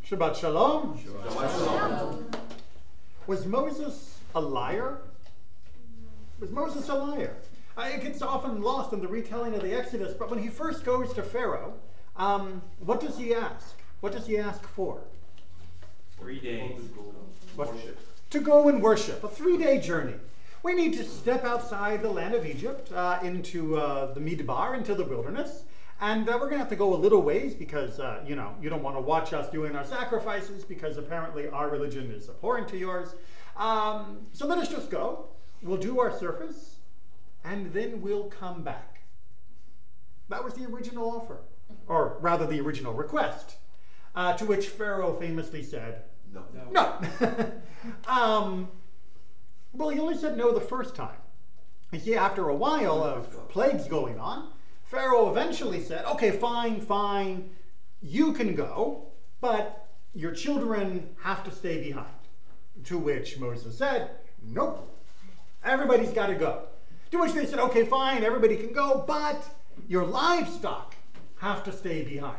Shabbat Shalom. Shabbat Shalom. Was Moses a liar? Was Moses a liar? It gets often lost in the retelling of the Exodus, but when he first goes to Pharaoh, what does he ask? What does he ask for? 3 days. Worship. To go and worship. A 3-day journey. We need to step outside the land of Egypt into the Midbar, into the wilderness. And we're going to have to go a little ways because, you don't want to watch us doing our sacrifices because apparently our religion is abhorrent to yours. So let us just go. We'll do our service, and then we'll come back. That was the original offer, or rather the original request, to which Pharaoh famously said, no. Well, he only said no the first time. You see, after a while of plagues going on, Pharaoh eventually said, okay, fine, you can go, but your children have to stay behind. To which Moses said, nope, everybody's got to go. To which they said, okay, fine, everybody can go, but your livestock have to stay behind.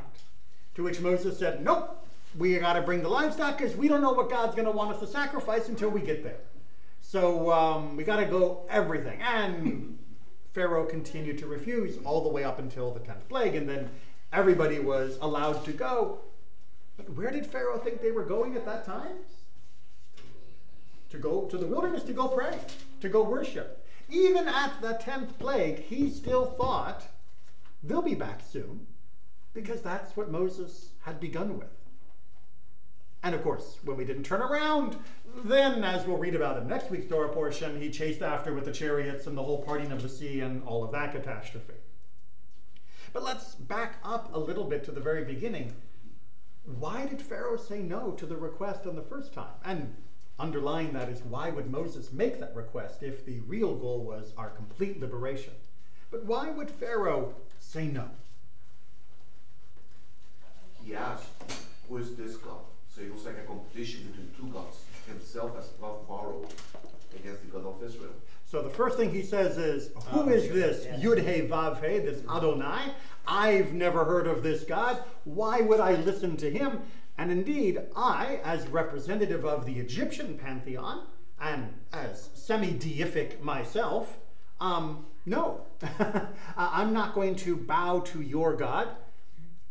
To which Moses said, nope, we got to bring the livestock because we don't know what God's going to want us to sacrifice until we get there. So we got to go everything. And Pharaoh continued to refuse all the way up until the 10th plague, and then everybody was allowed to go. But where did Pharaoh think they were going at that time? To go to the wilderness, to go pray, to go worship. Even at the 10th plague, he still thought they'll be back soon, because that's what Moses had begun with. And of course, when we didn't turn around, then, as we'll read about in next week's Torah portion, he chased after with the chariots and the whole parting of the sea and all of that catastrophe. But let's back up a little bit to the very beginning. Why did Pharaoh say no to the request on the first time? And underlying that is, why would Moses make that request if the real goal was our complete liberation? But why would Pharaoh say no? He asked, who is this God? So it was like a competition between two gods, himself as Pharaoh against the God of Israel. So the first thing he says is, who is this Yud-He Vav-He, this Adonai? I've never heard of this God. Why would I listen to him? And indeed, I, as representative of the Egyptian pantheon, and as semi-deific myself, no. I'm not going to bow to your God.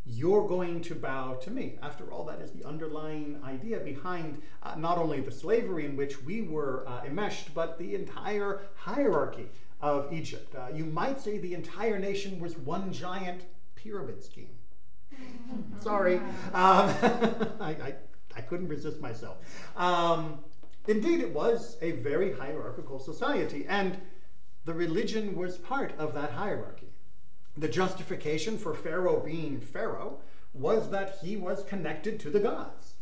You're going to bow to me. After all, that is the underlying idea behind not only the slavery in which we were enmeshed, but the entire hierarchy of Egypt. You might say the entire nation was one giant pyramid scheme. Sorry. I couldn't resist myself. Indeed, it was a very hierarchical society, and the religion was part of that hierarchy. The justification for Pharaoh being Pharaoh was that he was connected to the gods.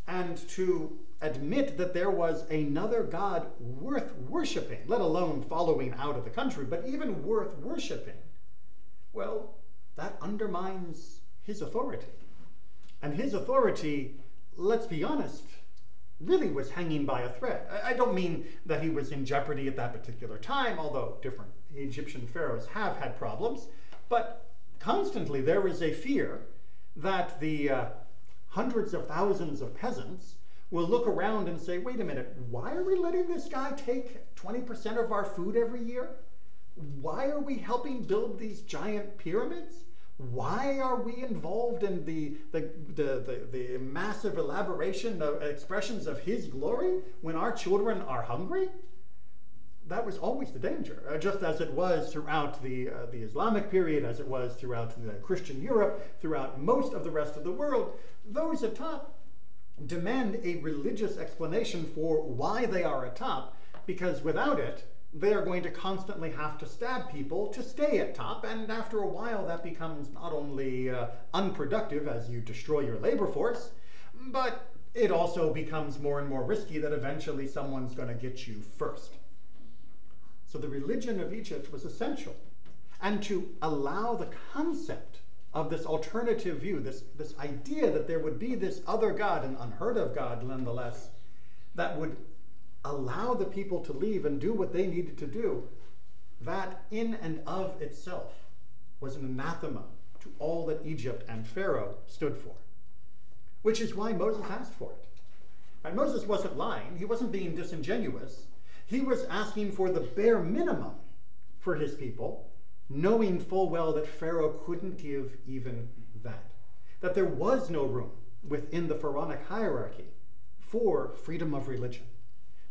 And to admit that there was another God worth worshiping, let alone following out of the country, but even worth worshiping, well, that undermines his authority. And his authority, let's be honest, really was hanging by a thread. I don't mean that he was in jeopardy at that particular time, although different Egyptian pharaohs have had problems. But constantly there is a fear that the hundreds of thousands of peasants will look around and say, wait a minute, why are we letting this guy take 20% of our food every year? Why are we helping build these giant pyramids? Why are we involved in the massive elaboration of expressions of his glory when our children are hungry? That was always the danger, just as it was throughout the Islamic period, as it was throughout the Christian Europe, throughout most of the rest of the world. Those atop demand a religious explanation for why they are atop, because without it, they are going to constantly have to stab people to stay at top, and after a while that becomes not only unproductive as you destroy your labor force, but it also becomes more and more risky that eventually someone's going to get you first. So the religion of Egypt was essential. And to allow the concept of this alternative view, this idea that there would be this other God, an unheard of God nonetheless, that would allow the people to leave and do what they needed to do, that in and of itself was an anathema to all that Egypt and Pharaoh stood for. which is why Moses asked for it. And Moses wasn't lying. He wasn't being disingenuous. He was asking for the bare minimum for his people, knowing full well that Pharaoh couldn't give even that there was no room within the Pharaonic hierarchy for freedom of religion.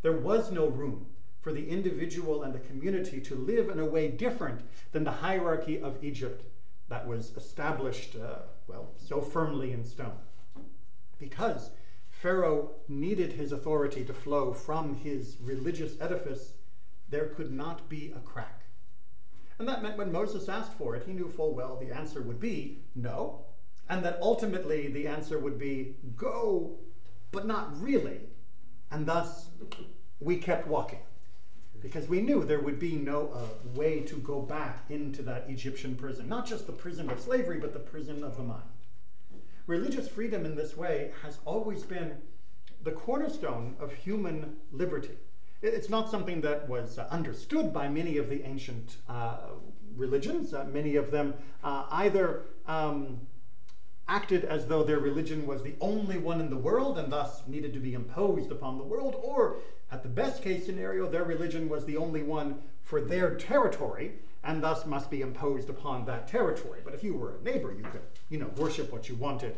There was no room for the individual and the community to live in a way different than the hierarchy of Egypt that was established, so firmly in stone. Because Pharaoh needed his authority to flow from his religious edifice, there could not be a crack. And that meant when Moses asked for it, he knew full well the answer would be no, and that ultimately the answer would be go, but not really. And thus, we kept walking, because we knew there would be no way to go back into that Egyptian prison, not just the prison of slavery, but the prison of the mind. Religious freedom in this way has always been the cornerstone of human liberty. It's not something that was understood by many of the ancient religions. Many of them either acted as though their religion was the only one in the world and thus needed to be imposed upon the world, or at the best case scenario, their religion was the only one for their territory and thus must be imposed upon that territory. But if you were a neighbor, you could, worship what you wanted.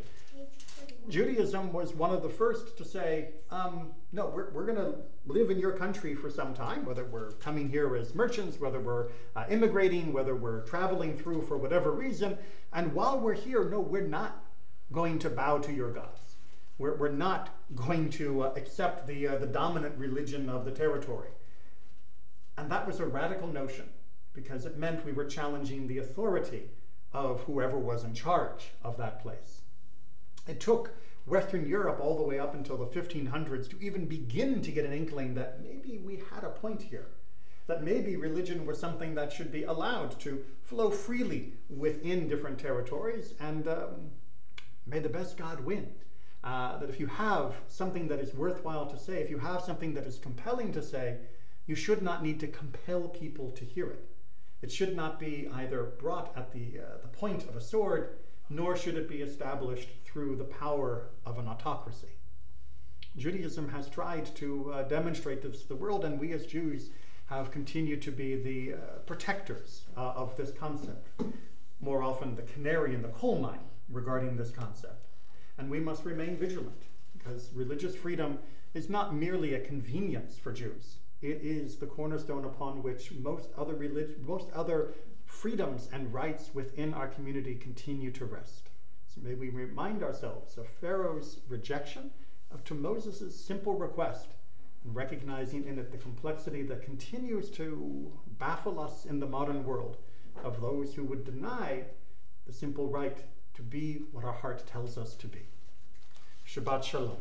Judaism was one of the first to say, no, we're going to live in your country for some time, whether we're coming here as merchants, whether we're immigrating, whether we're traveling through for whatever reason. And while we're here, no, we're not going to bow to your gods. We're not going to accept the dominant religion of the territory. And that was a radical notion, because it meant we were challenging the authority of whoever was in charge of that place. It took Western Europe all the way up until the 1500s to even begin to get an inkling that maybe we had a point here, that maybe religion was something that should be allowed to flow freely within different territories, and may the best God win. That if you have something that is worthwhile to say, if you have something that is compelling to say, you should not need to compel people to hear it. It should not be either brought at the point of a sword, nor should it be established through the power of an autocracy. Judaism has tried to demonstrate this to the world, and we as Jews have continued to be the protectors of this concept, more often the canary in the coal mine regarding this concept. And we must remain vigilant, because religious freedom is not merely a convenience for Jews. It is the cornerstone upon which most other freedoms and rights within our community continue to rest. So may we remind ourselves of Pharaoh's rejection to Moses' simple request, and recognizing in it the complexity that continues to baffle us in the modern world of those who would deny the simple right to be what our heart tells us to be. Shabbat Shalom.